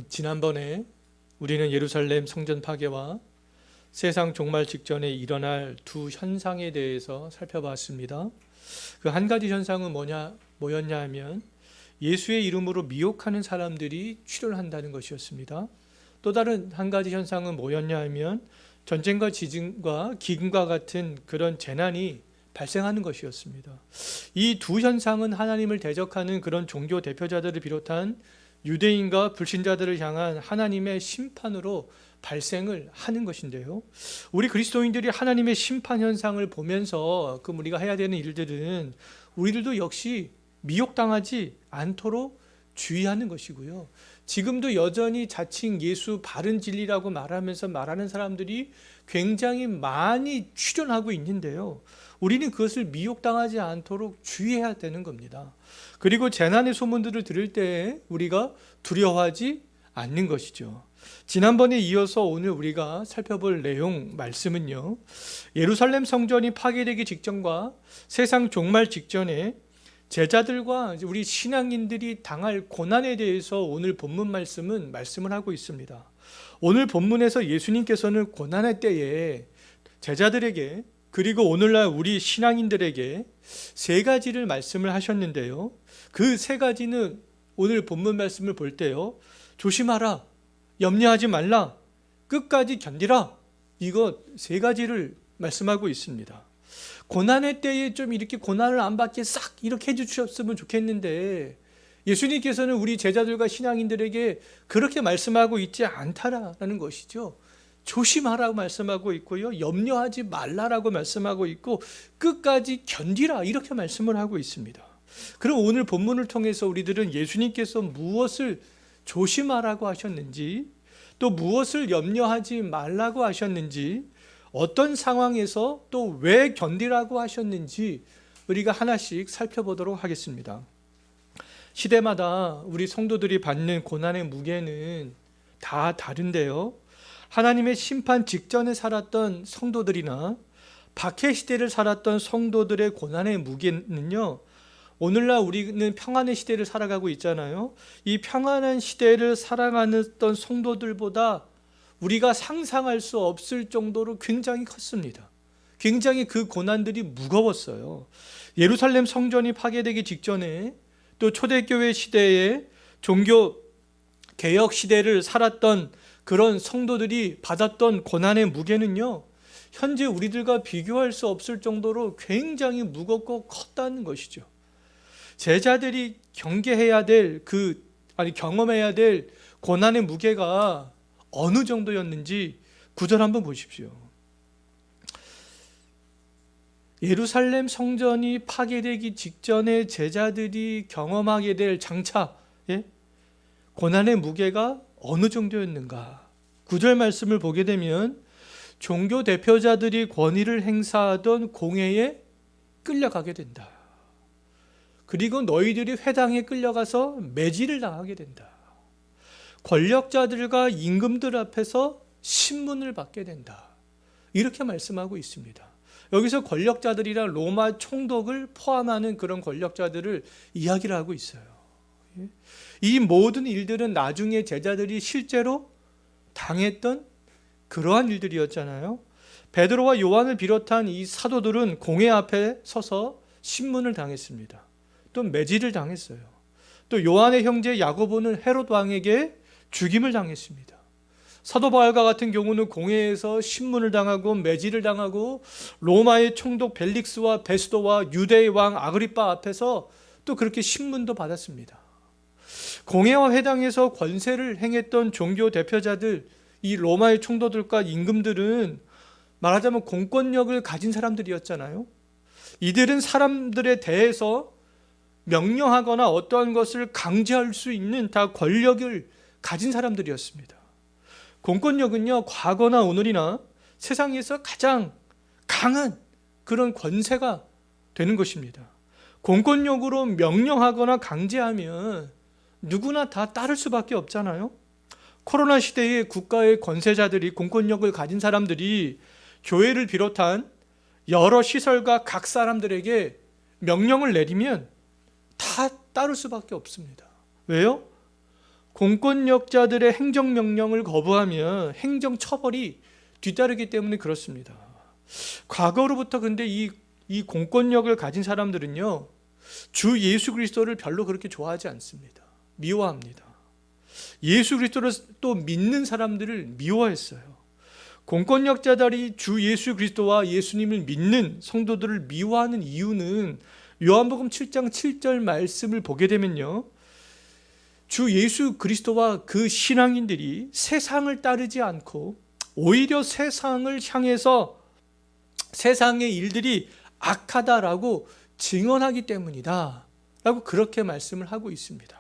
지난번에 우리는 예루살렘 성전 파괴와 세상 종말 직전에 일어날 두 현상에 대해서 살펴봤습니다. 그 한 가지 현상은 뭐였냐 하면 예수의 이름으로 미혹하는 사람들이 출현한다는 것이었습니다. 또 다른 한 가지 현상은 뭐였냐 하면 전쟁과 지진과 기근과 같은 그런 재난이 발생하는 것이었습니다. 이 두 현상은 하나님을 대적하는 그런 종교 대표자들을 비롯한 유대인과 불신자들을 향한 하나님의 심판으로 발생을 하는 것인데요. 우리 그리스도인들이 하나님의 심판 현상을 보면서 우리가 해야 되는 일들은 우리들도 역시 미혹당하지 않도록 주의하는 것이고요. 지금도 여전히 자칭 예수 바른 진리라고 말하면서 말하는 사람들이 굉장히 많이 출현하고 있는데요. 우리는 그것을 미혹당하지 않도록 주의해야 되는 겁니다. 그리고 재난의 소문들을 들을 때 우리가 두려워하지 않는 것이죠. 지난번에 이어서 오늘 우리가 살펴볼 내용 말씀은요, 예루살렘 성전이 파괴되기 직전과 세상 종말 직전에 제자들과 우리 신앙인들이 당할 고난에 대해서 오늘 본문 말씀을 하고 있습니다. 오늘 본문에서 예수님께서는 고난의 때에 제자들에게 그리고 오늘날 우리 신앙인들에게 세 가지를 말씀을 하셨는데요. 그 세 가지는 오늘 본문 말씀을 볼 때요, 조심하라, 염려하지 말라, 끝까지 견디라, 이거 세 가지를 말씀하고 있습니다. 고난의 때에 좀 이렇게 고난을 안 받게 싹 이렇게 해주셨으면 좋겠는데 예수님께서는 우리 제자들과 신앙인들에게 그렇게 말씀하고 있지 않다라는 것이죠. 조심하라고 말씀하고 있고요, 염려하지 말라라고 말씀하고 있고, 끝까지 견디라 이렇게 말씀을 하고 있습니다. 그럼 오늘 본문을 통해서 우리들은 예수님께서 무엇을 조심하라고 하셨는지, 또 무엇을 염려하지 말라고 하셨는지, 어떤 상황에서 또 왜 견디라고 하셨는지 우리가 하나씩 살펴보도록 하겠습니다. 시대마다 우리 성도들이 받는 고난의 무게는 다 다른데요, 하나님의 심판 직전에 살았던 성도들이나 박해 시대를 살았던 성도들의 고난의 무게는요, 오늘날 우리는 평안의 시대를 살아가고 있잖아요. 이 평안한 시대를 살아가는 성도들보다 우리가 상상할 수 없을 정도로 굉장히 컸습니다. 굉장히 그 고난들이 무거웠어요. 예루살렘 성전이 파괴되기 직전에, 또 초대교회 시대에 종교 개혁 시대를 살았던 그런 성도들이 받았던 고난의 무게는요, 현재 우리들과 비교할 수 없을 정도로 굉장히 무겁고 컸다는 것이죠. 제자들이 경험해야 될 고난의 무게가 어느 정도였는지 9절 한번 보십시오. 예루살렘 성전이 파괴되기 직전에 제자들이 경험하게 될 장차 고난의 무게가 어느 정도였는가? 9절 말씀을 보게 되면 종교 대표자들이 권위를 행사하던 공회에 끌려가게 된다. 그리고 너희들이 회당에 끌려가서 매질을 당하게 된다. 권력자들과 임금들 앞에서 신문을 받게 된다. 이렇게 말씀하고 있습니다. 여기서 권력자들이란 로마 총독을 포함하는 그런 권력자들을 이야기를 하고 있어요. 이 모든 일들은 나중에 제자들이 실제로 당했던 그러한 일들이었잖아요. 베드로와 요한을 비롯한 이 사도들은 공회 앞에 서서 신문을 당했습니다. 또 매질을 당했어요. 또 요한의 형제 야고보는 헤롯 왕에게 죽임을 당했습니다. 사도 바울과 같은 경우는 공회에서 신문을 당하고 매질을 당하고 로마의 총독 벨릭스와 베스도와 유대의 왕 아그리빠 앞에서 또 그렇게 신문도 받았습니다. 공회와 회당에서 권세를 행했던 종교 대표자들, 이 로마의 총독들과 임금들은 말하자면 공권력을 가진 사람들이었잖아요. 이들은 사람들에 대해서 명령하거나 어떠한 것을 강제할 수 있는 다 권력을 가진 사람들이었습니다. 공권력은요, 과거나 오늘이나 세상에서 가장 강한 그런 권세가 되는 것입니다. 공권력으로 명령하거나 강제하면 누구나 다 따를 수밖에 없잖아요. 코로나 시대에 국가의 권세자들이, 공권력을 가진 사람들이 교회를 비롯한 여러 시설과 각 사람들에게 명령을 내리면 다 따를 수밖에 없습니다. 왜요? 공권력자들의 행정명령을 거부하면 행정처벌이 뒤따르기 때문에 그렇습니다. 과거로부터 근데 이 공권력을 가진 사람들은요, 주 예수 그리스도를 별로 그렇게 좋아하지 않습니다. 미워합니다. 예수 그리스도를 또 믿는 사람들을 미워했어요. 공권력자들이 주 예수 그리스도와 예수님을 믿는 성도들을 미워하는 이유는 요한복음 7장 7절 말씀을 보게 되면요, 주 예수 그리스도와 그 신앙인들이 세상을 따르지 않고 오히려 세상을 향해서 세상의 일들이 악하다라고 증언하기 때문이다 라고 그렇게 말씀을 하고 있습니다.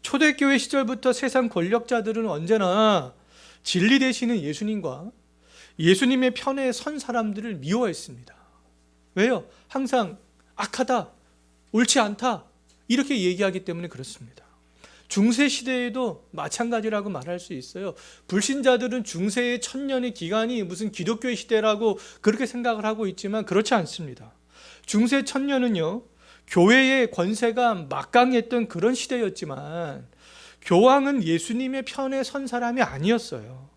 초대교회 시절부터 세상 권력자들은 언제나 진리 되시는 예수님과 예수님의 편에 선 사람들을 미워했습니다. 왜요? 항상 악하다, 옳지 않다 이렇게 얘기하기 때문에 그렇습니다. 중세 시대에도 마찬가지라고 말할 수 있어요. 불신자들은 중세의 1000년의 기간이 무슨 기독교의 시대라고 그렇게 생각을 하고 있지만 그렇지 않습니다. 중세 1000년은요, 교회의 권세가 막강했던 그런 시대였지만 교황은 예수님의 편에 선 사람이 아니었어요.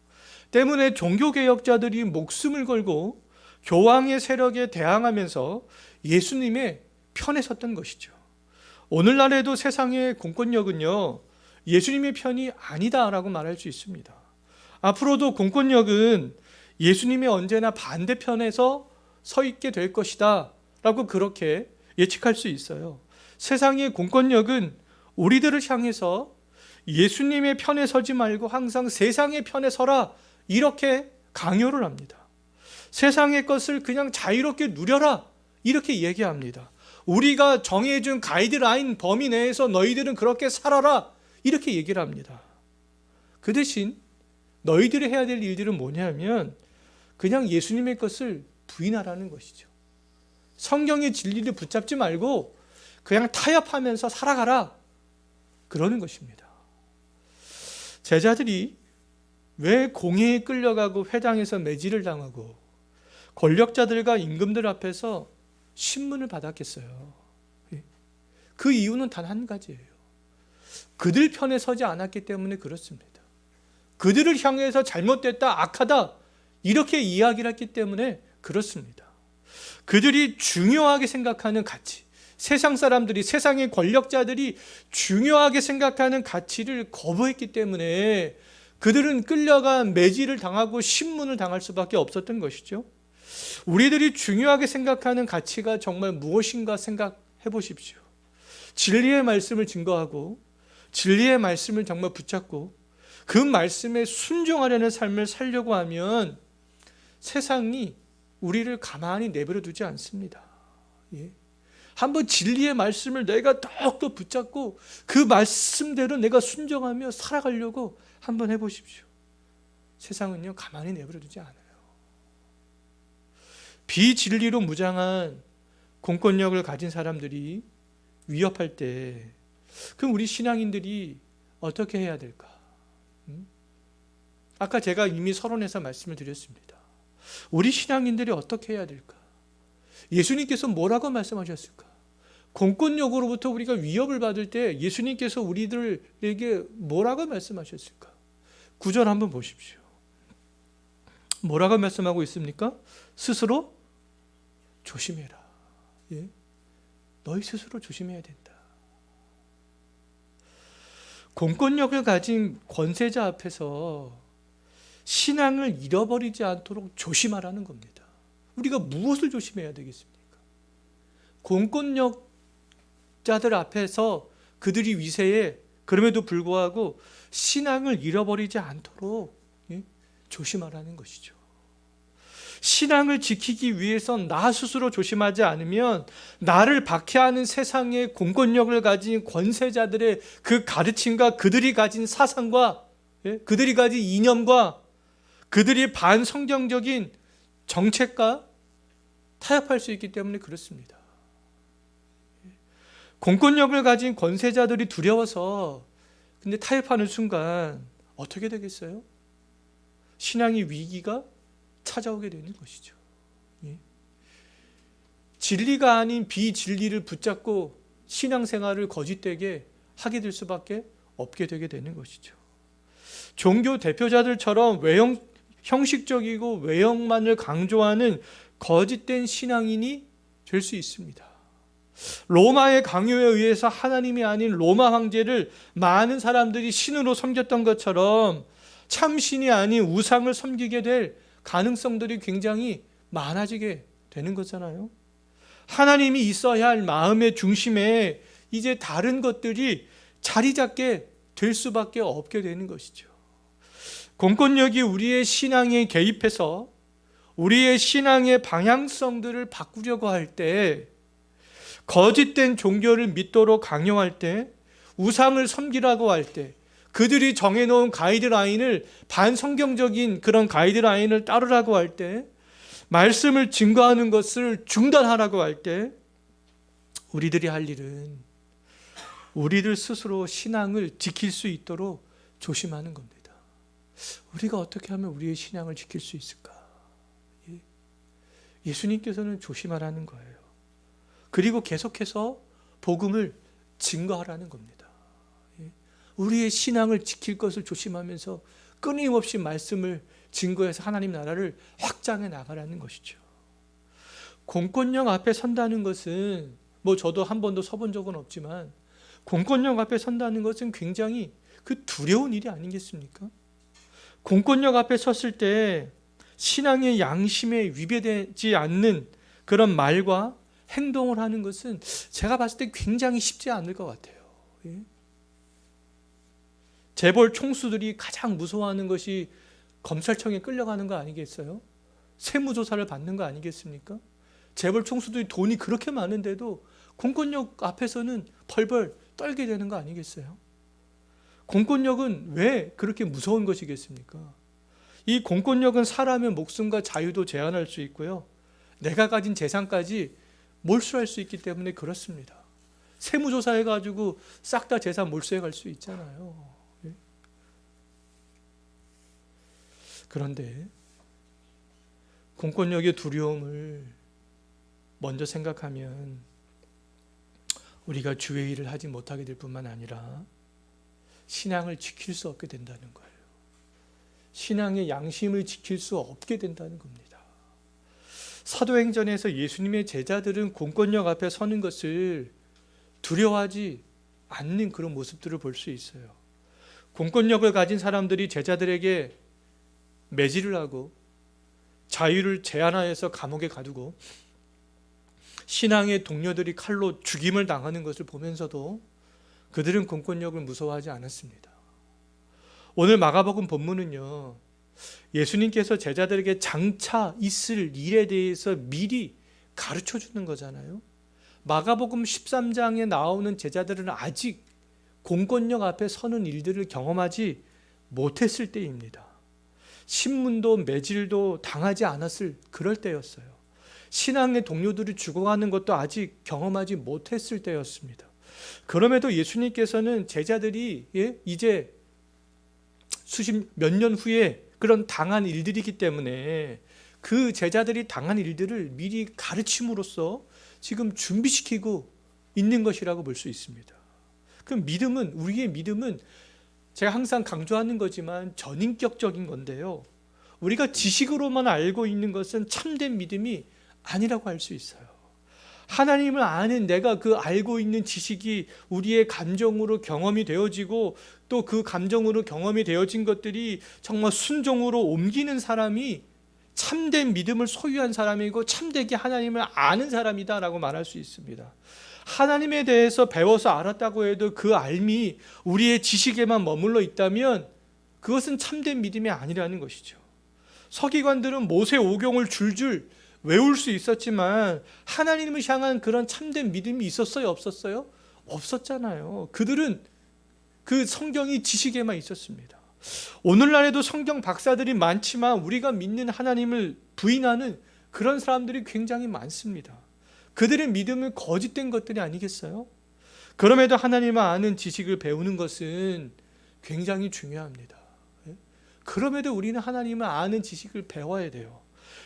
때문에 종교개혁자들이 목숨을 걸고 교황의 세력에 대항하면서 예수님의 편에 섰던 것이죠. 오늘날에도 세상의 공권력은요, 예수님의 편이 아니다라고 말할 수 있습니다. 앞으로도 공권력은 예수님의 언제나 반대편에서 서 있게 될 것이다 라고 그렇게 예측할 수 있어요. 세상의 공권력은 우리들을 향해서 예수님의 편에 서지 말고 항상 세상의 편에 서라 이렇게 강요를 합니다. 세상의 것을 그냥 자유롭게 누려라 이렇게 얘기합니다. 우리가 정해준 가이드라인 범위 내에서 너희들은 그렇게 살아라 이렇게 얘기를 합니다. 그 대신 너희들이 해야 될 일들은 뭐냐면 그냥 예수님의 것을 부인하라는 것이죠. 성경의 진리를 붙잡지 말고 그냥 타협하면서 살아가라 그러는 것입니다. 제자들이 왜 공회에 끌려가고 회당에서 매질을 당하고 권력자들과 임금들 앞에서 신문을 받았겠어요? 그 이유는 단 한 가지예요. 그들 편에 서지 않았기 때문에 그렇습니다. 그들을 향해서 잘못됐다, 악하다 이렇게 이야기를 했기 때문에 그렇습니다. 그들이 중요하게 생각하는 가치, 세상 사람들이, 세상의 권력자들이 중요하게 생각하는 가치를 거부했기 때문에 그들은 끌려가 매질을 당하고 신문을 당할 수밖에 없었던 것이죠. 우리들이 중요하게 생각하는 가치가 정말 무엇인가 생각해 보십시오. 진리의 말씀을 증거하고 진리의 말씀을 정말 붙잡고 그 말씀에 순종하려는 삶을 살려고 하면 세상이 우리를 가만히 내버려 두지 않습니다. 한번 진리의 말씀을 내가 더욱더 붙잡고 그 말씀대로 내가 순종하며 살아가려고 한번 해보십시오. 세상은요, 가만히 내버려 두지 않아요. 비진리로 무장한 공권력을 가진 사람들이 위협할 때 그럼 우리 신앙인들이 어떻게 해야 될까? 아까 제가 이미 서론에서 말씀을 드렸습니다. 우리 신앙인들이 어떻게 해야 될까? 예수님께서 뭐라고 말씀하셨을까? 공권력으로부터 우리가 위협을 받을 때 예수님께서 우리들에게 뭐라고 말씀하셨을까? 9절 한번 보십시오. 뭐라고 말씀하고 있습니까? 스스로 조심해라. 너희 스스로 조심해야 된다. 공권력을 가진 권세자 앞에서 신앙을 잃어버리지 않도록 조심하라는 겁니다. 우리가 무엇을 조심해야 되겠습니까? 공권력자들 앞에서 그들이 위세에 그럼에도 불구하고 신앙을 잃어버리지 않도록 조심하라는 것이죠. 신앙을 지키기 위해선 나 스스로 조심하지 않으면 나를 박해하는 세상의 공권력을 가진 권세자들의 그 가르침과 그들이 가진 사상과 그들이 가진 이념과 그들이 반성경적인 정책과 타협할 수 있기 때문에 그렇습니다. 공권력을 가진 권세자들이 두려워서 근데 타협하는 순간 어떻게 되겠어요? 신앙의 위기가 찾아오게 되는 것이죠. 진리가 아닌 비진리를 붙잡고 신앙생활을 거짓되게 하게 될 수밖에 없게 되게 되는 것이죠. 종교 대표자들처럼 형식적이고 외형만을 강조하는 거짓된 신앙인이 될 수 있습니다. 로마의 강요에 의해서 하나님이 아닌 로마 황제를 많은 사람들이 신으로 섬겼던 것처럼 참신이 아닌 우상을 섬기게 될 가능성들이 굉장히 많아지게 되는 거잖아요. 하나님이 있어야 할 마음의 중심에 이제 다른 것들이 자리 잡게 될 수밖에 없게 되는 것이죠. 공권력이 우리의 신앙에 개입해서 우리의 신앙의 방향성들을 바꾸려고 할 때, 거짓된 종교를 믿도록 강요할 때, 우상을 섬기라고 할 때, 그들이 정해놓은 가이드라인을 반성경적인 그런 가이드라인을 따르라고 할 때, 말씀을 증거하는 것을 중단하라고 할 때, 우리들이 할 일은 우리들 스스로 신앙을 지킬 수 있도록 조심하는 겁니다. 우리가 어떻게 하면 우리의 신앙을 지킬 수 있을까? 예수님께서는 조심하라는 거예요. 그리고 계속해서 복음을 증거하라는 겁니다. 우리의 신앙을 지킬 것을 조심하면서 끊임없이 말씀을 증거해서 하나님 나라를 확장해 나가라는 것이죠. 공권력 앞에 선다는 것은 저도 한 번도 서본 적은 없지만 공권력 앞에 선다는 것은 굉장히 그 두려운 일이 아니겠습니까? 공권력 앞에 섰을 때 신앙의 양심에 위배되지 않는 그런 말과 행동을 하는 것은 제가 봤을 때 굉장히 쉽지 않을 것 같아요. 재벌 총수들이 가장 무서워하는 것이 검찰청에 끌려가는 거 아니겠어요? 세무조사를 받는 거 아니겠습니까? 재벌 총수들이 돈이 그렇게 많은데도 공권력 앞에서는 벌벌 떨게 되는 거 아니겠어요? 공권력은 왜 그렇게 무서운 것이겠습니까? 이 공권력은 사람의 목숨과 자유도 제한할 수 있고요, 내가 가진 재산까지 몰수할 수 있기 때문에 그렇습니다. 세무조사해가지고 싹 다 재산 몰수해 갈 수 있잖아요. 그런데 공권력의 두려움을 먼저 생각하면 우리가 주의 일을 하지 못하게 될 뿐만 아니라 신앙을 지킬 수 없게 된다는 거예요. 신앙의 양심을 지킬 수 없게 된다는 겁니다. 사도행전에서 예수님의 제자들은 공권력 앞에 서는 것을 두려워하지 않는 그런 모습들을 볼 수 있어요. 공권력을 가진 사람들이 제자들에게 매질을 하고 자유를 제한하여서 감옥에 가두고 신앙의 동료들이 칼로 죽임을 당하는 것을 보면서도 그들은 공권력을 무서워하지 않았습니다. 오늘 마가복음 본문은요, 예수님께서 제자들에게 장차 있을 일에 대해서 미리 가르쳐 주는 거잖아요. 마가복음 13장에 나오는 제자들은 아직 공권력 앞에 서는 일들을 경험하지 못했을 때입니다. 신문도 매질도 당하지 않았을 그럴 때였어요. 신앙의 동료들이 죽어가는 것도 아직 경험하지 못했을 때였습니다. 그럼에도 예수님께서는 제자들이 이제 몇 년 후에 그런 당한 일들이기 때문에 그 제자들이 당한 일들을 미리 가르침으로써 지금 준비시키고 있는 것이라고 볼 수 있습니다. 그 믿음은, 우리의 믿음은 제가 항상 강조하는 거지만 전인격적인 건데요, 우리가 지식으로만 알고 있는 것은 참된 믿음이 아니라고 할 수 있어요. 하나님을 아는 내가 그 알고 있는 지식이 우리의 감정으로 경험이 되어지고 또 그 감정으로 경험이 되어진 것들이 정말 순종으로 옮기는 사람이 참된 믿음을 소유한 사람이고 참되게 하나님을 아는 사람이다라고 말할 수 있습니다. 하나님에 대해서 배워서 알았다고 해도 그 알미 우리의 지식에만 머물러 있다면 그것은 참된 믿음이 아니라는 것이죠. 서기관들은 모세 오경을 줄줄 외울 수 있었지만 하나님을 향한 그런 참된 믿음이 있었어요? 없었어요? 없었잖아요. 그들은 그 성경이 지식에만 있었습니다. 오늘날에도 성경 박사들이 많지만 우리가 믿는 하나님을 부인하는 그런 사람들이 굉장히 많습니다. 그들의 믿음은 거짓된 것들이 아니겠어요? 그럼에도 하나님을 아는 지식을 배우는 것은 굉장히 중요합니다. 그럼에도 우리는 하나님을 아는 지식을 배워야 돼요.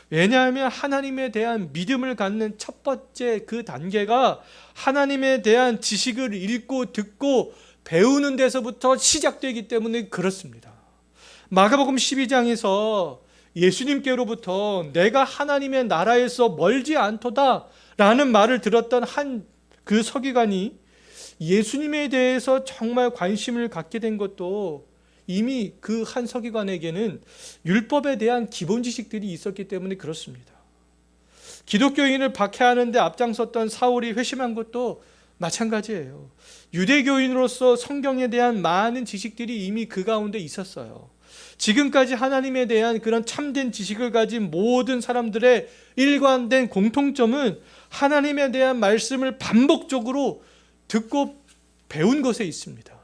왜냐하면 하나님에 대한 믿음을 갖는 첫 번째 그 단계가 하나님에 대한 지식을 읽고 듣고 배우는 데서부터 시작되기 때문에 그렇습니다. 마가복음 12장에서 예수님께로부터 내가 하나님의 나라에서 멀지 않도다 라는 말을 들었던 한 그 서기관이 예수님에 대해서 정말 관심을 갖게 된 것도 이미 그 한 서기관에게는 율법에 대한 기본 지식들이 있었기 때문에 그렇습니다. 기독교인을 박해하는 데 앞장섰던 사울이 회심한 것도 마찬가지예요. 유대교인으로서 성경에 대한 많은 지식들이 이미 그 가운데 있었어요. 지금까지 하나님에 대한 그런 참된 지식을 가진 모든 사람들의 일관된 공통점은 하나님에 대한 말씀을 반복적으로 듣고 배운 것에 있습니다.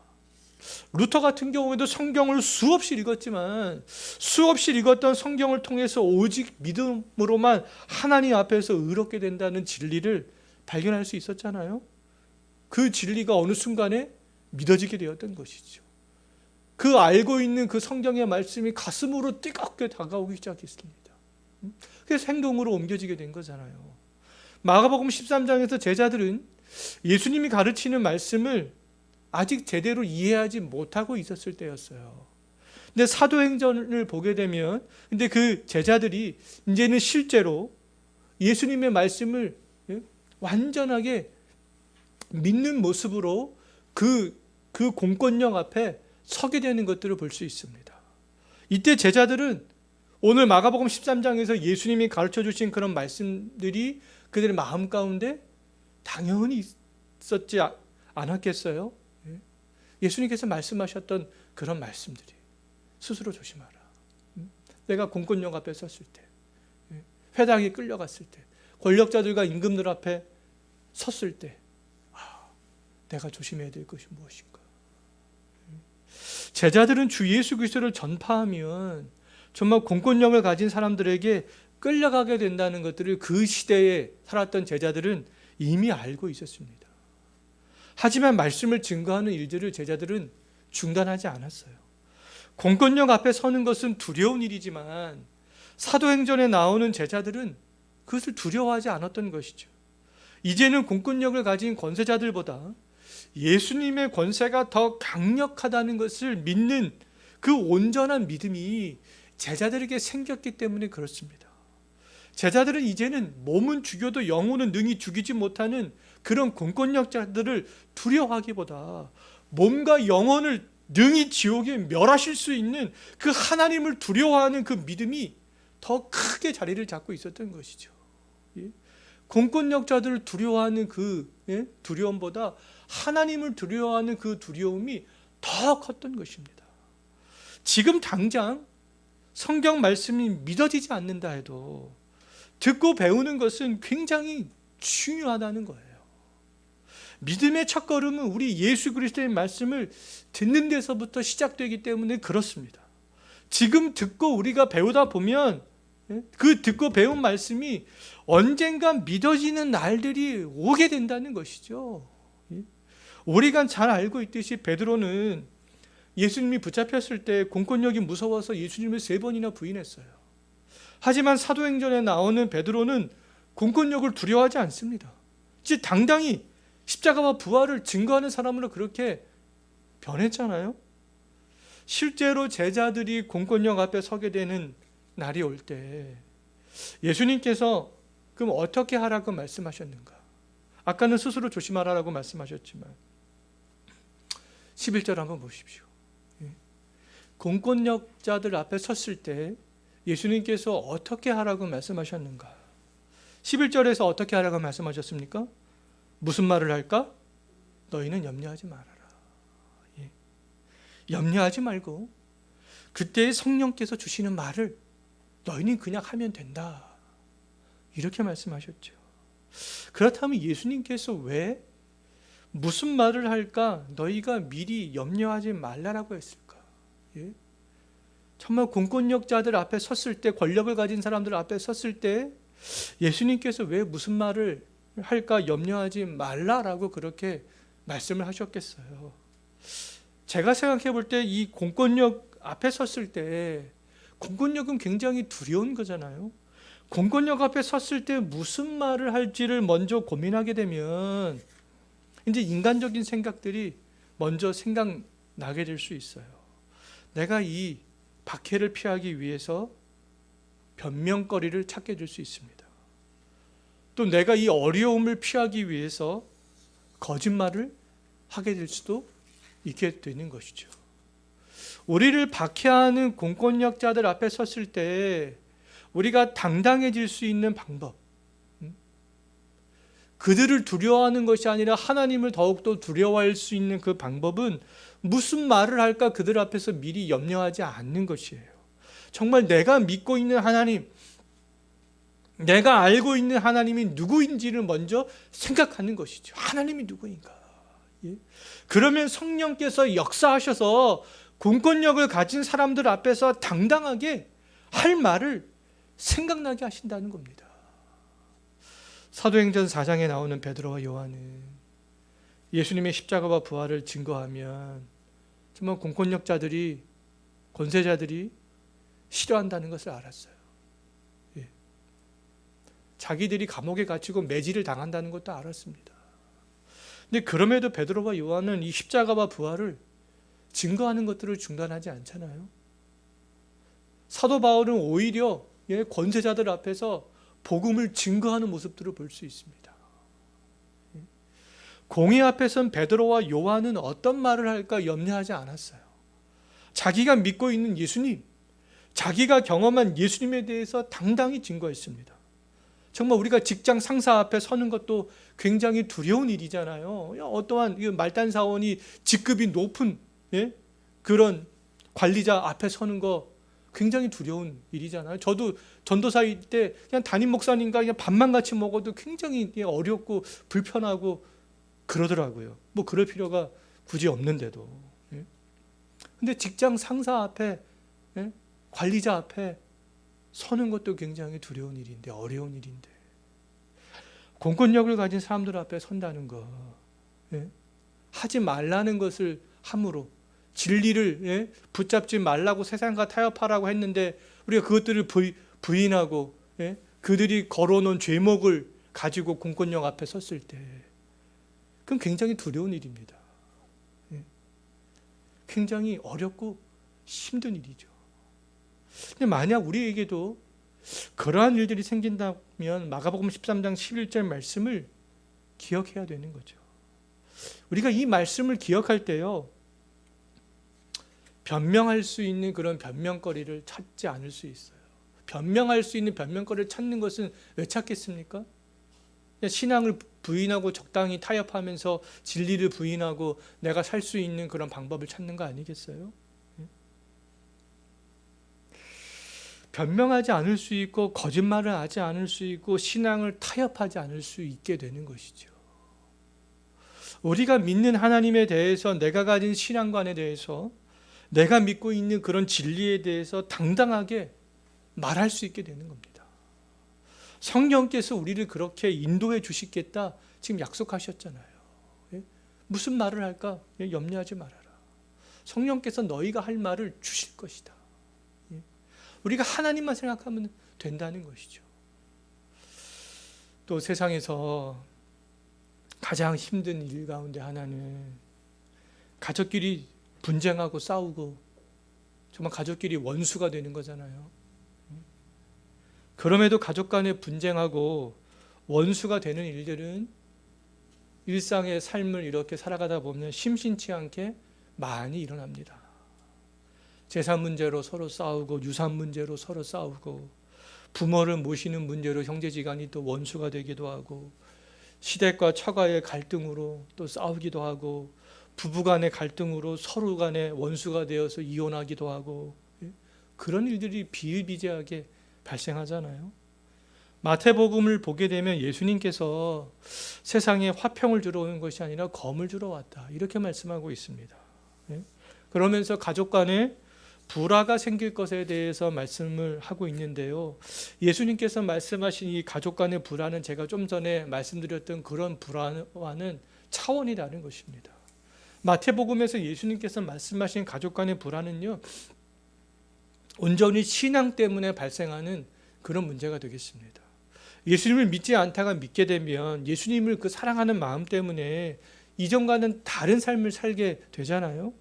루터 같은 경우에도 성경을 수없이 읽었지만 수없이 읽었던 성경을 통해서 오직 믿음으로만 하나님 앞에서 의롭게 된다는 진리를 발견할 수 있었잖아요. 그 진리가 어느 순간에 믿어지게 되었던 것이죠. 그 알고 있는 그 성경의 말씀이 가슴으로 뜨겁게 다가오기 시작했습니다. 그래서 행동으로 옮겨지게 된 거잖아요. 마가복음 13장에서 제자들은 예수님이 가르치는 말씀을 아직 제대로 이해하지 못하고 있었을 때였어요. 근데 사도행전을 보게 되면 근데 그 제자들이 이제는 실제로 예수님의 말씀을 완전하게 믿는 모습으로 그 공권력 앞에 서게 되는 것들을 볼 수 있습니다. 이때 제자들은 오늘 마가복음 13장에서 예수님이 가르쳐 주신 그런 말씀들이 그들의 마음 가운데 당연히 있었지 않았겠어요? 예수님께서 말씀하셨던 그런 말씀들이 스스로 조심하라. 내가 공권력 앞에 섰을 때, 회당에 끌려갔을 때, 권력자들과 임금들 앞에 섰을 때 내가 조심해야 될 것이 무엇인가? 제자들은 주 예수 그리스도를 전파하면 정말 공권력을 가진 사람들에게 끌려가게 된다는 것들을 그 시대에 살았던 제자들은 이미 알고 있었습니다. 하지만 말씀을 증거하는 일들을 제자들은 중단하지 않았어요. 공권력 앞에 서는 것은 두려운 일이지만 사도행전에 나오는 제자들은 그것을 두려워하지 않았던 것이죠. 이제는 공권력을 가진 권세자들보다 예수님의 권세가 더 강력하다는 것을 믿는 그 온전한 믿음이 제자들에게 생겼기 때문에 그렇습니다. 제자들은 이제는 몸은 죽여도 영혼은 능히 죽이지 못하는 그런 공권력자들을 두려워하기보다 몸과 영혼을 능히 지옥에 멸하실 수 있는 그 하나님을 두려워하는 그 믿음이 더 크게 자리를 잡고 있었던 것이죠. 공권력자들을 두려워하는 그 두려움보다 하나님을 두려워하는 그 두려움이 더 컸던 것입니다. 지금 당장 성경 말씀이 믿어지지 않는다 해도 듣고 배우는 것은 굉장히 중요하다는 거예요. 믿음의 첫걸음은 우리 예수 그리스도의 말씀을 듣는 데서부터 시작되기 때문에 그렇습니다. 지금 듣고 우리가 배우다 보면 그 듣고 배운 말씀이 언젠가 믿어지는 날들이 오게 된다는 것이죠. 우리가 잘 알고 있듯이 베드로는 예수님이 붙잡혔을 때 공권력이 무서워서 예수님을 3번이나 부인했어요. 하지만 사도행전에 나오는 베드로는 공권력을 두려워하지 않습니다. 즉 당당히 십자가와 부활을 증거하는 사람으로 그렇게 변했잖아요. 실제로 제자들이 공권력 앞에 서게 되는 날이 올 때 예수님께서 그럼 어떻게 하라고 말씀하셨는가? 아까는 스스로 조심하라고 말씀하셨지만 11절 한번 보십시오. 공권력자들 앞에 섰을 때 예수님께서 어떻게 하라고 말씀하셨는가? 11절에서 어떻게 하라고 말씀하셨습니까? 무슨 말을 할까? 너희는 염려하지 말아라. 염려하지 말고 그때 성령께서 주시는 말을 너희는 그냥 하면 된다. 이렇게 말씀하셨죠. 그렇다면 예수님께서 왜 무슨 말을 할까 너희가 미리 염려하지 말라라고 했을까? 정말 공권력자들 앞에 섰을 때, 권력을 가진 사람들 앞에 섰을 때 예수님께서 왜 무슨 말을 할까 염려하지 말라라고 그렇게 말씀을 하셨겠어요. 제가 생각해 볼 때 이 공권력 앞에 섰을 때 공권력은 굉장히 두려운 거잖아요. 공권력 앞에 섰을 때 무슨 말을 할지를 먼저 고민하게 되면 이제 인간적인 생각들이 먼저 생각나게 될 수 있어요. 내가 이 박해를 피하기 위해서 변명거리를 찾게 될 수 있습니다. 또 내가 이 어려움을 피하기 위해서 거짓말을 하게 될 수도 있게 되는 것이죠. 우리를 박해하는 공권력자들 앞에 섰을 때 우리가 당당해질 수 있는 방법, 그들을 두려워하는 것이 아니라 하나님을 더욱더 두려워할 수 있는 그 방법은 무슨 말을 할까 그들 앞에서 미리 염려하지 않는 것이에요. 정말 내가 믿고 있는 하나님, 내가 알고 있는 하나님이 누구인지를 먼저 생각하는 것이죠. 하나님이 누구인가? 그러면 성령께서 역사하셔서 공권력을 가진 사람들 앞에서 당당하게 할 말을 생각나게 하신다는 겁니다. 사도행전 4장에 나오는 베드로와 요한은 예수님의 십자가와 부활을 증거하면 정말 공권력자들이, 권세자들이 싫어한다는 것을 알았어요. 자기들이 감옥에 갇히고 매질을 당한다는 것도 알았습니다. 근데 그럼에도 베드로와 요한은 이 십자가와 부활을 증거하는 것들을 중단하지 않잖아요. 사도 바울은 오히려 권세자들 앞에서 복음을 증거하는 모습들을 볼 수 있습니다. 공의 앞에선 베드로와 요한은 어떤 말을 할까 염려하지 않았어요. 자기가 믿고 있는 예수님, 자기가 경험한 예수님에 대해서 당당히 증거했습니다. 정말 우리가 직장 상사 앞에 서는 것도 굉장히 두려운 일이잖아요. 어떠한 말단 사원이 직급이 높은 그런 관리자 앞에 서는 거 굉장히 두려운 일이잖아요. 저도 전도사일 때 그냥 담임 목사님과 그냥 밥만 같이 먹어도 굉장히 어렵고 불편하고 그러더라고요. 뭐 그럴 필요가 굳이 없는데도. 근데 직장 상사 앞에, 관리자 앞에 서는 것도 굉장히 두려운 일인데, 어려운 일인데, 공권력을 가진 사람들 앞에 선다는 거, 하지 말라는 것을 함으로 진리를 붙잡지 말라고 세상과 타협하라고 했는데 우리가 그것들을 부인하고 그들이 걸어놓은 죄목을 가지고 공권력 앞에 섰을 때 그건 굉장히 두려운 일입니다. 굉장히 어렵고 힘든 일이죠. 근데 만약 우리에게도 그러한 일들이 생긴다면 마가복음 13장 11절 말씀을 기억해야 되는 거죠. 우리가 이 말씀을 기억할 때요, 변명할 수 있는 그런 변명거리를 찾지 않을 수 있어요. 변명할 수 있는 변명거리를 찾는 것은 왜 찾겠습니까? 신앙을 부인하고 적당히 타협하면서 진리를 부인하고 내가 살 수 있는 그런 방법을 찾는 거 아니겠어요? 변명하지 않을 수 있고 거짓말을 하지 않을 수 있고 신앙을 타협하지 않을 수 있게 되는 것이죠. 우리가 믿는 하나님에 대해서, 내가 가진 신앙관에 대해서, 내가 믿고 있는 그런 진리에 대해서 당당하게 말할 수 있게 되는 겁니다. 성령께서 우리를 그렇게 인도해 주시겠다 지금 약속하셨잖아요. 무슨 말을 할까? 염려하지 말아라. 성령께서 너희가 할 말을 주실 것이다. 우리가 하나님만 생각하면 된다는 것이죠. 또 세상에서 가장 힘든 일 가운데 하나는 가족끼리 분쟁하고 싸우고 정말 가족끼리 원수가 되는 거잖아요. 그럼에도 가족 간에 분쟁하고 원수가 되는 일들은 일상의 삶을 이렇게 살아가다 보면 심심치 않게 많이 일어납니다. 재산 문제로 서로 싸우고, 유산 문제로 서로 싸우고, 부모를 모시는 문제로 형제지간이 또 원수가 되기도 하고, 시댁과 처가의 갈등으로 또 싸우기도 하고, 부부간의 갈등으로 서로 간에 원수가 되어서 이혼하기도 하고, 그런 일들이 비일비재하게 발생하잖아요. 마태복음을 보게 되면 예수님께서 세상에 화평을 주러 오는 것이 아니라 검을 주러 왔다, 이렇게 말씀하고 있습니다. 그러면서 가족 간에 불화가 생길 것에 대해서 말씀을 하고 있는데요, 예수님께서 말씀하신 이 가족 간의 불화는 제가 좀 전에 말씀드렸던 그런 불화와는 차원이 다른 것입니다. 마태복음에서 예수님께서 말씀하신 가족 간의 불화는요, 온전히 신앙 때문에 발생하는 그런 문제가 되겠습니다. 예수님을 믿지 않다가 믿게 되면 예수님을 그 사랑하는 마음 때문에 이전과는 다른 삶을 살게 되잖아요.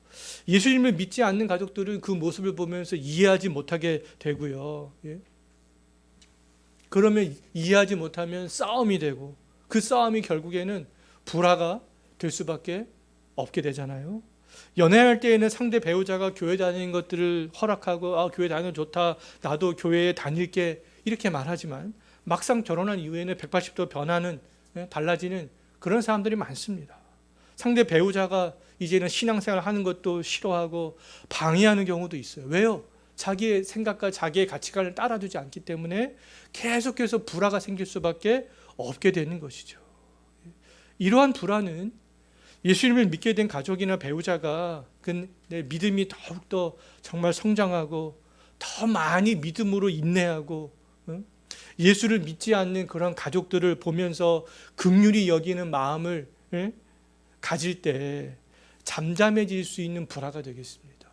예수님을 믿지 않는 가족들은 그 모습을 보면서 이해하지 못하게 되고요. 예? 그러면 이해하지 못하면 싸움이 되고 그 싸움이 결국에는 불화가 될 수밖에 없게 되잖아요. 연애할 때에는 상대 배우자가 교회 다니는 것들을 허락하고 교회 다니는 거 좋다, 나도 교회에 다닐게 이렇게 말하지만 막상 결혼한 이후에는 180도 변하는, 달라지는 그런 사람들이 많습니다. 상대 배우자가 이제는 신앙생활 하는 것도 싫어하고 방해하는 경우도 있어요. 왜요? 자기의 생각과 자기의 가치관을 따라주지 않기 때문에 계속해서 불화가 생길 수밖에 없게 되는 것이죠. 이러한 불화는 예수님을 믿게 된 가족이나 배우자가 내 믿음이 더욱더 정말 성장하고 더 많이 믿음으로 인내하고 예수를 믿지 않는 그런 가족들을 보면서 긍휼히 여기는 마음을 가질 때 잠잠해질 수 있는 불화가 되겠습니다.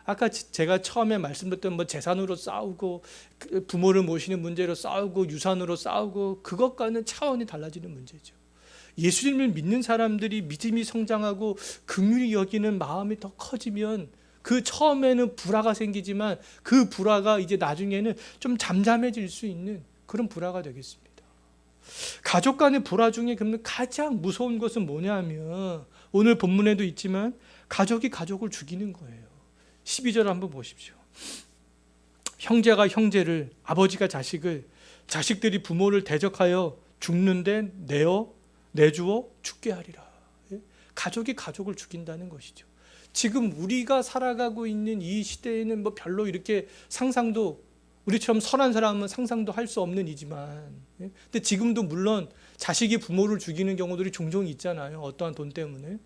아까 제가 처음에 말씀드렸던 재산으로 싸우고 부모를 모시는 문제로 싸우고 유산으로 싸우고 그것과는 차원이 달라지는 문제죠. 예수님을 믿는 사람들이 믿음이 성장하고 긍휼히 여기는 마음이 더 커지면 그 처음에는 불화가 생기지만 그 불화가 이제 나중에는 좀 잠잠해질 수 있는 그런 불화가 되겠습니다. 가족 간의 불화 중에 그러면 가장 무서운 것은 뭐냐면 오늘 본문에도 있지만 가족이 가족을 죽이는 거예요. 12절 한번 보십시오. 형제가 형제를, 아버지가 자식을, 자식들이 부모를 대적하여 죽는데 내주어 죽게 하리라. 가족이 가족을 죽인다는 것이죠. 지금 우리가 살아가고 있는 이 시대에는 별로 이렇게 상상도, 우리처럼 선한 사람은 상상도 할 수 없는 이지만, 근데 지금도 물론 자식이 부모를 죽이는 경우들이 종종 있잖아요. 어떠한 돈 때문에.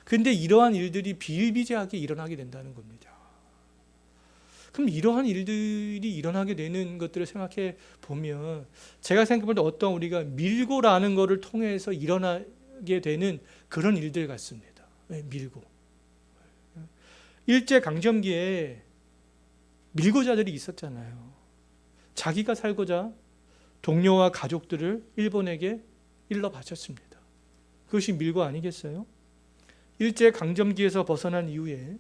그런데 이러한 일들이 비일비재하게 일어나게 된다는 겁니다. 그럼 이러한 일들이 일어나게 되는 것들을 생각해 보면 제가 생각할 때 어떤 우리가 밀고라는 것을 통해서 일어나게 되는 그런 일들 같습니다. 밀고. 일제강점기에 밀고자들이 있었잖아요. 자기가 살고자 동료와 가족들을 일본에게 일러 바쳤습니다. 그것이 밀고 아니겠어요? 일제강점기에서 벗어난 이후에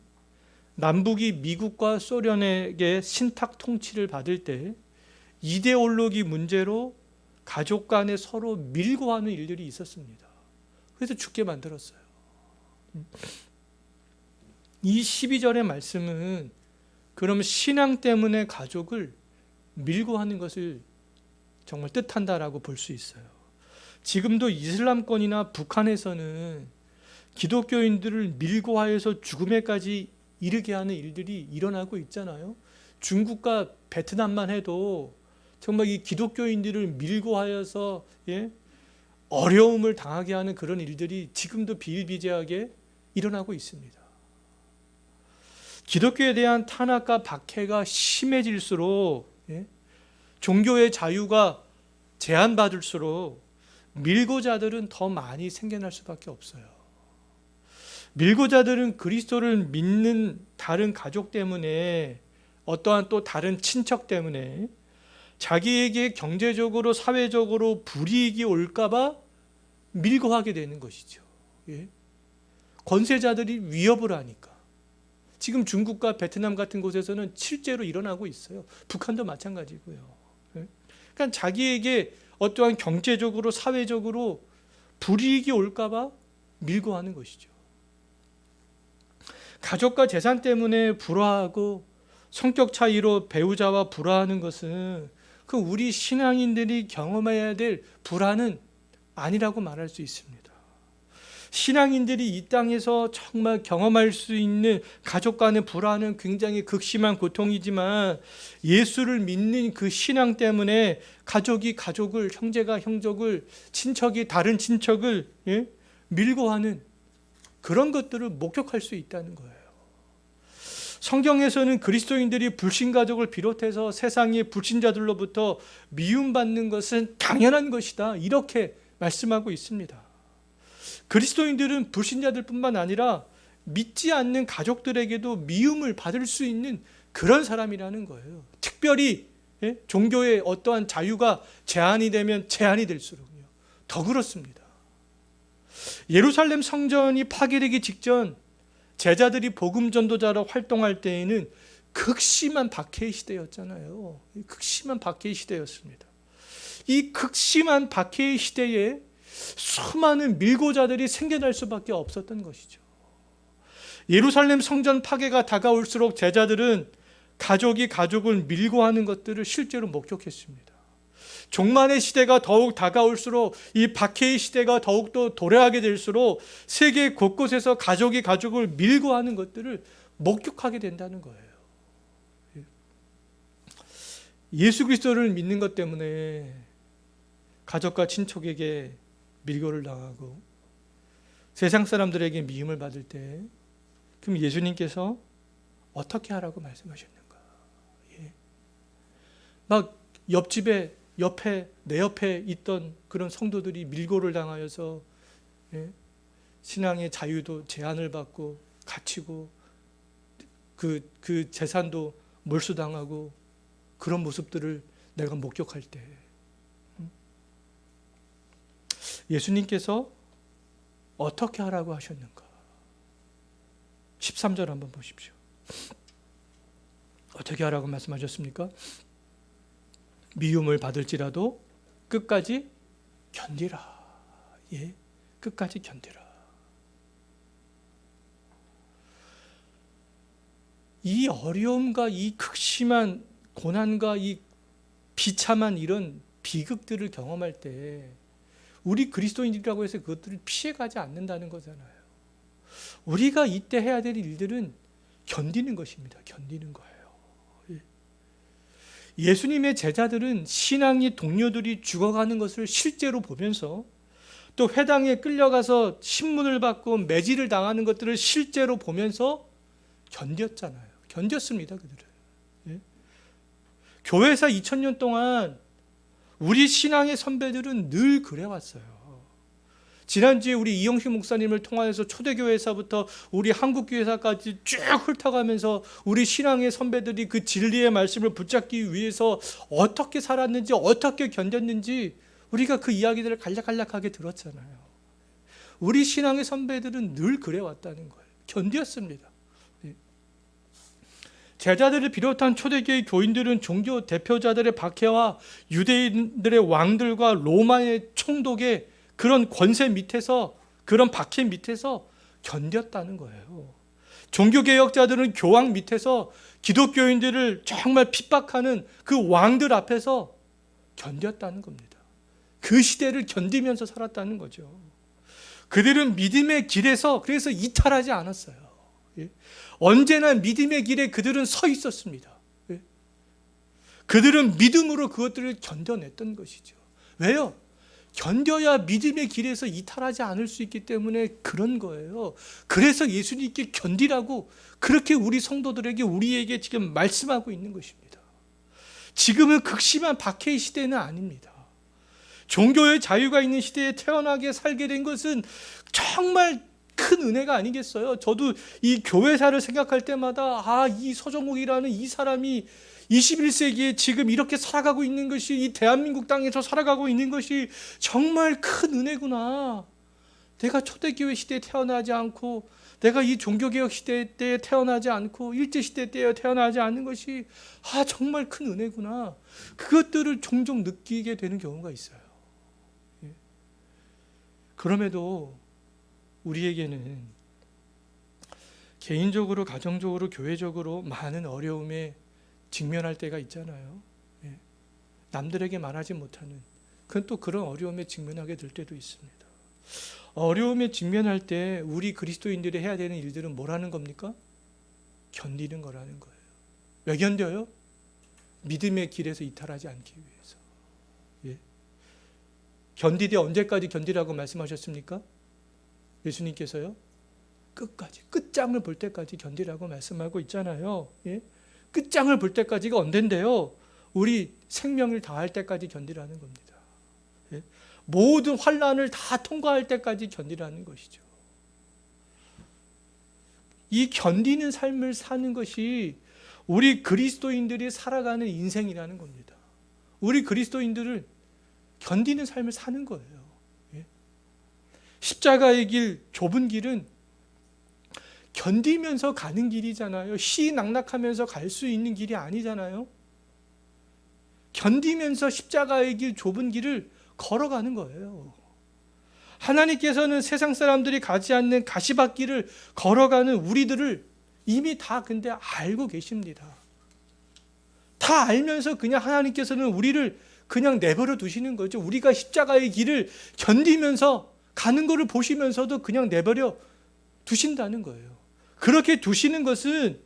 남북이 미국과 소련에게 신탁 통치를 받을 때 이데올로기 문제로 가족 간에 서로 밀고 하는 일들이 있었습니다. 그래서 죽게 만들었어요. 이 12절의 말씀은 그럼 신앙 때문에 가족을 밀고 하는 것을 정말 뜻한다라고 볼 수 있어요. 지금도 이슬람권이나 북한에서는 기독교인들을 밀고 하여서 죽음에까지 이르게 하는 일들이 일어나고 있잖아요. 중국과 베트남만 해도 정말 이 기독교인들을 밀고 하여서 어려움을 당하게 하는 그런 일들이 지금도 비일비재하게 일어나고 있습니다. 기독교에 대한 탄압과 박해가 심해질수록 종교의 자유가 제한받을수록 밀고자들은 더 많이 생겨날 수밖에 없어요. 밀고자들은 그리스도를 믿는 다른 가족 때문에 어떠한 또 다른 친척 때문에 자기에게 경제적으로 사회적으로 불이익이 올까봐 밀고 하게 되는 것이죠. 권세자들이 위협을 하니까. 지금 중국과 베트남 같은 곳에서는 실제로 일어나고 있어요. 북한도 마찬가지고요. 그러니까 자기에게 어떠한 경제적으로 사회적으로 불이익이 올까봐 밀고 하는 것이죠. 가족과 재산 때문에 불화하고 성격 차이로 배우자와 불화하는 것은 그 우리 신앙인들이 경험해야 될 불화는 아니라고 말할 수 있습니다. 신앙인들이 이 땅에서 정말 경험할 수 있는 가족 간의 불화는 굉장히 극심한 고통이지만 예수를 믿는 그 신앙 때문에 가족이 가족을, 형제가 형제를, 친척이 다른 친척을 밀고 하는 그런 것들을 목격할 수 있다는 거예요. 성경에서는 그리스도인들이 불신가족을 비롯해서 세상의 불신자들로부터 미움받는 것은 당연한 것이다, 이렇게 말씀하고 있습니다. 그리스도인들은 불신자들뿐만 아니라 믿지 않는 가족들에게도 미움을 받을 수 있는 그런 사람이라는 거예요. 특별히 종교의 어떠한 자유가 제한이 되면 제한이 될수록요 더 그렇습니다. 예루살렘 성전이 파괴되기 직전 제자들이 복음 전도자로 활동할 때에는 극심한 박해의 시대였잖아요. 극심한 박해의 시대였습니다. 이 극심한 박해의 시대에 수많은 밀고자들이 생겨날 수밖에 없었던 것이죠. 예루살렘 성전 파괴가 다가올수록 제자들은 가족이 가족을 밀고 하는 것들을 실제로 목격했습니다. 종말의 시대가 더욱 다가올수록 이 박해의 시대가 더욱더 도래하게 될수록 세계 곳곳에서 가족이 가족을 밀고 하는 것들을 목격하게 된다는 거예요. 예수 그리스도를 믿는 것 때문에 가족과 친척에게 밀고를 당하고 세상 사람들에게 미움을 받을 때 그럼 예수님께서 어떻게 하라고 말씀하셨는가? 막 옆집에 내 옆에 있던 그런 성도들이 밀고를 당하여서 신앙의 자유도 제한을 받고 갇히고 그 재산도 몰수당하고 그런 모습들을 내가 목격할 때 예수님께서 어떻게 하라고 하셨는가? 13절 한번 보십시오. 어떻게 하라고 말씀하셨습니까? 미움을 받을지라도 끝까지 견디라. 끝까지 견디라. 이 어려움과 이 극심한 고난과 이 비참한 이런 비극들을 경험할 때 우리 그리스도인이라고 해서 그것들을 피해가지 않는다는 거잖아요. 우리가 이때 해야 될 일들은 견디는 것입니다. 견디는 거예요. 예수님의 제자들은 신앙의 동료들이 죽어가는 것을 실제로 보면서 또 회당에 끌려가서 신문을 받고 매질을 당하는 것들을 실제로 보면서 견뎠잖아요. 견뎠습니다. 그들은. 교회사 2000년 동안 우리 신앙의 선배들은 늘 그래왔어요. 지난주에 우리 이영식 목사님을 통하여서 초대교회사부터 우리 한국교회사까지 쭉 훑어가면서 우리 신앙의 선배들이 그 진리의 말씀을 붙잡기 위해서 어떻게 살았는지 어떻게 견뎠는지 우리가 그 이야기들을 간략간략하게 들었잖아요. 우리 신앙의 선배들은 늘 그래왔다는 거예요. 견뎠습니다. 제자들을 비롯한 초대교회 교인들은 종교 대표자들의 박해와 유대인들의 왕들과 로마의 총독의 그런 권세 밑에서 그런 박해 밑에서 견뎠다는 거예요. 종교개혁자들은 교황 밑에서 기독교인들을 정말 핍박하는 그 왕들 앞에서 견뎠다는 겁니다. 그 시대를 견디면서 살았다는 거죠. 그들은 믿음의 길에서 그래서 이탈하지 않았어요. 언제나 믿음의 길에 그들은 서 있었습니다. 그들은 믿음으로 그것들을 견뎌냈던 것이죠. 왜요? 견뎌야 믿음의 길에서 이탈하지 않을 수 있기 때문에 그런 거예요. 그래서 예수님께 견디라고 그렇게 우리 성도들에게 우리에게 지금 말씀하고 있는 것입니다. 지금은 극심한 박해의 시대는 아닙니다. 종교의 자유가 있는 시대에 태어나게 살게 된 것은 정말 큰 은혜가 아니겠어요? 저도 이 교회사를 생각할 때마다 이 서정욱이라는 이 사람이 21세기에 지금 이렇게 살아가고 있는 것이 이 대한민국 땅에서 살아가고 있는 것이 정말 큰 은혜구나. 내가 초대교회 시대에 태어나지 않고 내가 이 종교개혁 시대 때에 태어나지 않고 일제시대 때에 태어나지 않는 것이 정말 큰 은혜구나. 그것들을 종종 느끼게 되는 경우가 있어요. 그럼에도 우리에게는 개인적으로 가정적으로 교회적으로 많은 어려움에 직면할 때가 있잖아요. 남들에게 말하지 못하는 그건 또 그런 어려움에 직면하게 될 때도 있습니다. 어려움에 직면할 때 우리 그리스도인들이 해야 되는 일들은 뭐라는 겁니까? 견디는 거라는 거예요. 왜 견뎌요? 믿음의 길에서 이탈하지 않기 위해서. 견디되 언제까지 견디라고 말씀하셨습니까? 예수님께서요? 끝까지, 끝장을 볼 때까지 견디라고 말씀하고 있잖아요. 끝장을 볼 때까지가 언젠데요? 우리 생명을 다할 때까지 견디라는 겁니다. 모든 환난을 다 통과할 때까지 견디라는 것이죠. 이 견디는 삶을 사는 것이 우리 그리스도인들이 살아가는 인생이라는 겁니다. 우리 그리스도인들을 견디는 삶을 사는 거예요. 십자가의 길, 좁은 길은 견디면서 가는 길이잖아요. 희낙낙하면서 갈 수 있는 길이 아니잖아요. 견디면서 십자가의 길, 좁은 길을 걸어가는 거예요. 하나님께서는 세상 사람들이 가지 않는 가시밭길을 걸어가는 우리들을 이미 다 근데 알고 계십니다. 다 알면서 그냥 하나님께서는 우리를 그냥 내버려 두시는 거죠. 우리가 십자가의 길을 견디면서 가는 것을 보시면서도 그냥 내버려 두신다는 거예요. 그렇게 두시는 것은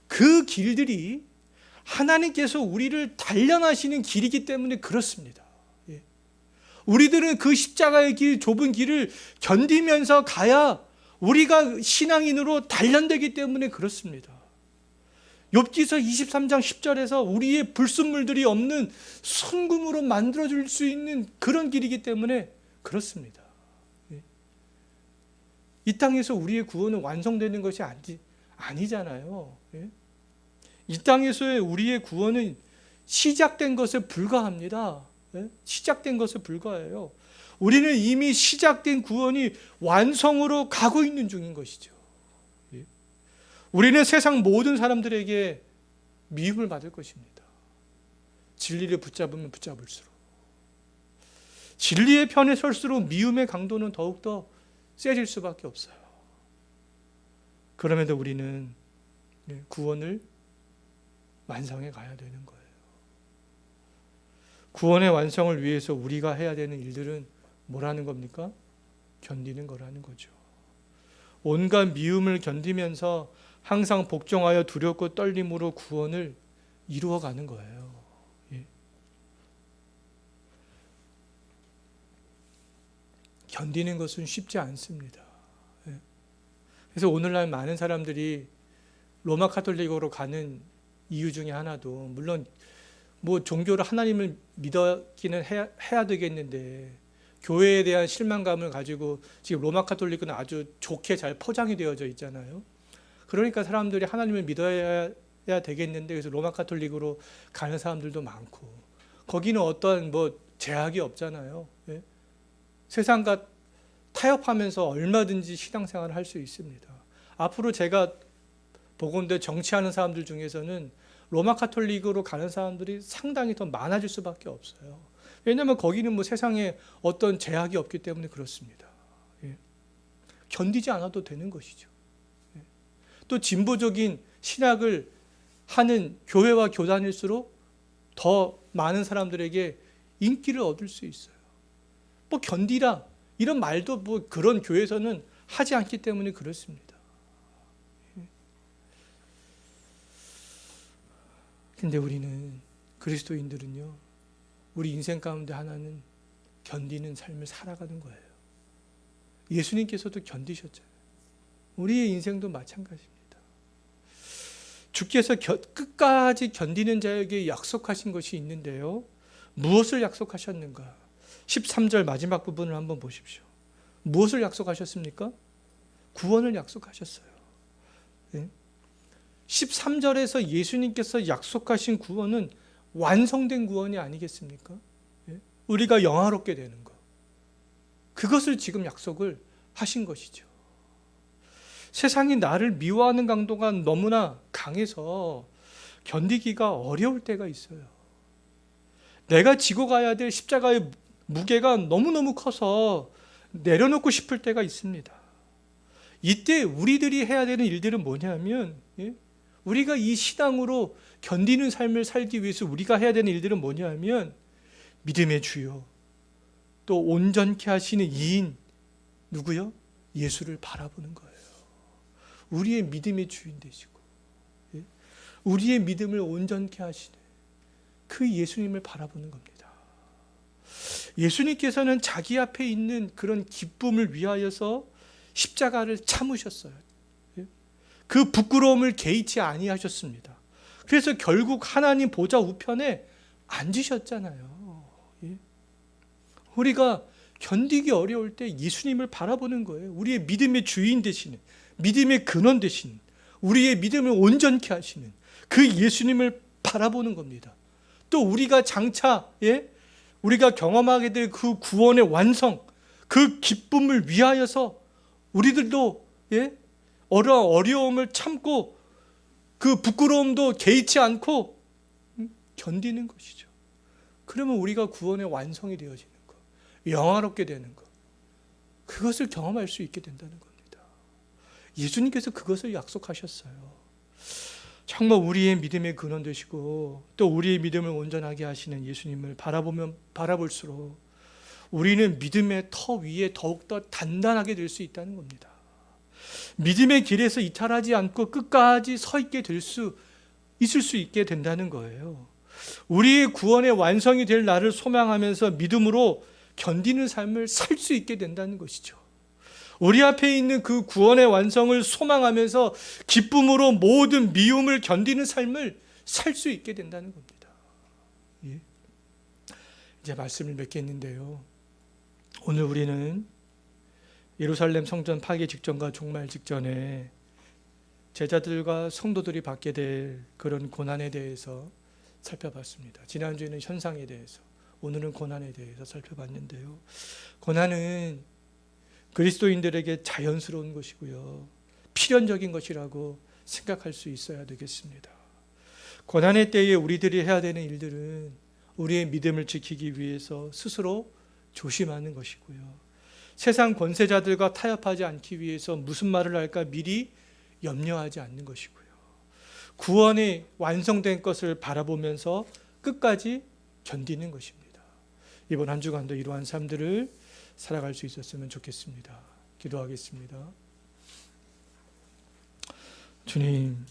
그 길들이 하나님께서 우리를 단련하시는 길이기 때문에 그렇습니다. 우리들은 그 십자가의 길, 좁은 길을 견디면서 가야 우리가 신앙인으로 단련되기 때문에 그렇습니다. 욥기서 23장 10절에서 우리의 불순물들이 없는 순금으로 만들어줄 수 있는 그런 길이기 때문에 그렇습니다. 이 땅에서 우리의 구원은 완성되는 것이 아니잖아요. 이 땅에서의 우리의 구원은 시작된 것에 불과합니다. 시작된 것에 불과해요. 우리는 이미 시작된 구원이 완성으로 가고 있는 중인 것이죠. 우리는 세상 모든 사람들에게 미움을 받을 것입니다. 진리를 붙잡으면 붙잡을수록, 진리의 편에 설수록 미움의 강도는 더욱더 세질 수밖에 없어요. 그럼에도 우리는 구원을 완성해 가야 되는 거예요. 구원의 완성을 위해서 우리가 해야 되는 일들은 뭐라는 겁니까? 견디는 거라는 거죠. 온갖 미움을 견디면서 항상 복종하여 두렵고 떨림으로 구원을 이루어가는 거예요. 견디는 것은 쉽지 않습니다. 그래서 오늘날 많은 사람들이 로마 카톨릭으로 가는 이유 중에 하나도, 물론 뭐 종교를 하나님을 믿기는 해야 되겠는데, 교회에 대한 실망감을 가지고 지금 로마 카톨릭은 아주 좋게 잘 포장이 되어져 있잖아요. 그러니까 사람들이 하나님을 믿어야 되겠는데, 그래서 로마 카톨릭으로 가는 사람들도 많고, 거기는 어떠한 뭐 제약이 없잖아요. 세상과 타협하면서 얼마든지 신앙생활을 할 수 있습니다. 앞으로 제가 보건대 정치하는 사람들 중에서는 로마 카톨릭으로 가는 사람들이 상당히 더 많아질 수밖에 없어요. 왜냐하면 거기는 뭐 세상에 어떤 제약이 없기 때문에 그렇습니다. 견디지 않아도 되는 것이죠. 또 진보적인 신학을 하는 교회와 교단일수록 더 많은 사람들에게 인기를 얻을 수 있어요. 뭐 견디라 이런 말도 뭐 그런 교회에서는 하지 않기 때문에 그렇습니다. 근데 우리는, 그리스도인들은요, 우리 인생 가운데 하나는 견디는 삶을 살아가는 거예요. 예수님께서도 견디셨잖아요. 우리의 인생도 마찬가지입니다. 주께서 끝까지 견디는 자에게 약속하신 것이 있는데요. 무엇을 약속하셨는가? 13절 마지막 부분을 한번 보십시오. 무엇을 약속하셨습니까? 구원을 약속하셨어요. 13절에서 예수님께서 약속하신 구원은 완성된 구원이 아니겠습니까? 우리가 영화롭게 되는 것, 그것을 지금 약속을 하신 것이죠. 세상이 나를 미워하는 강도가 너무나 강해서 견디기가 어려울 때가 있어요. 내가 지고 가야 될 십자가의 무게가 너무너무 커서 내려놓고 싶을 때가 있습니다. 이때 우리들이 해야 되는 일들은 뭐냐면, 우리가 이 신앙으로 견디는 삶을 살기 위해서 우리가 해야 되는 일들은 뭐냐면, 믿음의 주요 또 온전케 하시는 이인 누구요? 예수를 바라보는 거예요. 우리의 믿음의 주인 되시고 우리의 믿음을 온전케 하시는 그 예수님을 바라보는 겁니다. 예수님께서는 자기 앞에 있는 그런 기쁨을 위하여서 십자가를 참으셨어요. 그 부끄러움을 개의치 아니하셨습니다. 그래서 결국 하나님 보좌 우편에 앉으셨잖아요. 우리가 견디기 어려울 때 예수님을 바라보는 거예요. 우리의 믿음의 주인 되시는, 믿음의 근원 되시는, 우리의 믿음을 온전케 하시는 그 예수님을 바라보는 겁니다. 또 우리가 장차 우리가 경험하게 될 그 구원의 완성, 그 기쁨을 위하여서 우리들도 어려움을 참고 그 부끄러움도 개의치 않고 견디는 것이죠. 그러면 우리가 구원의 완성이 되어지는 것, 영화롭게 되는 것, 그것을 경험할 수 있게 된다는 겁니다. 예수님께서 그것을 약속하셨어요. 정말 우리의 믿음의 근원 되시고 또 우리의 믿음을 온전하게 하시는 예수님을 바라볼수록 우리는 믿음의 터 위에 더욱더 단단하게 될 수 있다는 겁니다. 믿음의 길에서 이탈하지 않고 끝까지 서 있게 있을 수 있게 된다는 거예요. 우리의 구원의 완성이 될 날을 소망하면서 믿음으로 견디는 삶을 살 수 있게 된다는 것이죠. 우리 앞에 있는 그 구원의 완성을 소망하면서 기쁨으로 모든 미움을 견디는 삶을 살 수 있게 된다는 겁니다. 예. 이제 말씀을 맺겠는데요. 오늘 우리는 예루살렘 성전 파괴 직전과 종말 직전에 제자들과 성도들이 받게 될 그런 고난에 대해서 살펴봤습니다. 지난주에는 현상에 대해서, 오늘은 고난에 대해서 살펴봤는데요. 고난은 그리스도인들에게 자연스러운 것이고요, 필연적인 것이라고 생각할 수 있어야 되겠습니다. 고난의 때에 우리들이 해야 되는 일들은 우리의 믿음을 지키기 위해서 스스로 조심하는 것이고요, 세상 권세자들과 타협하지 않기 위해서 무슨 말을 할까 미리 염려하지 않는 것이고요, 구원이 완성된 것을 바라보면서 끝까지 견디는 것입니다. 이번 한 주간도 이러한 삶들을 살아갈 수 있었으면 좋겠습니다. 기도하겠습니다. 주님,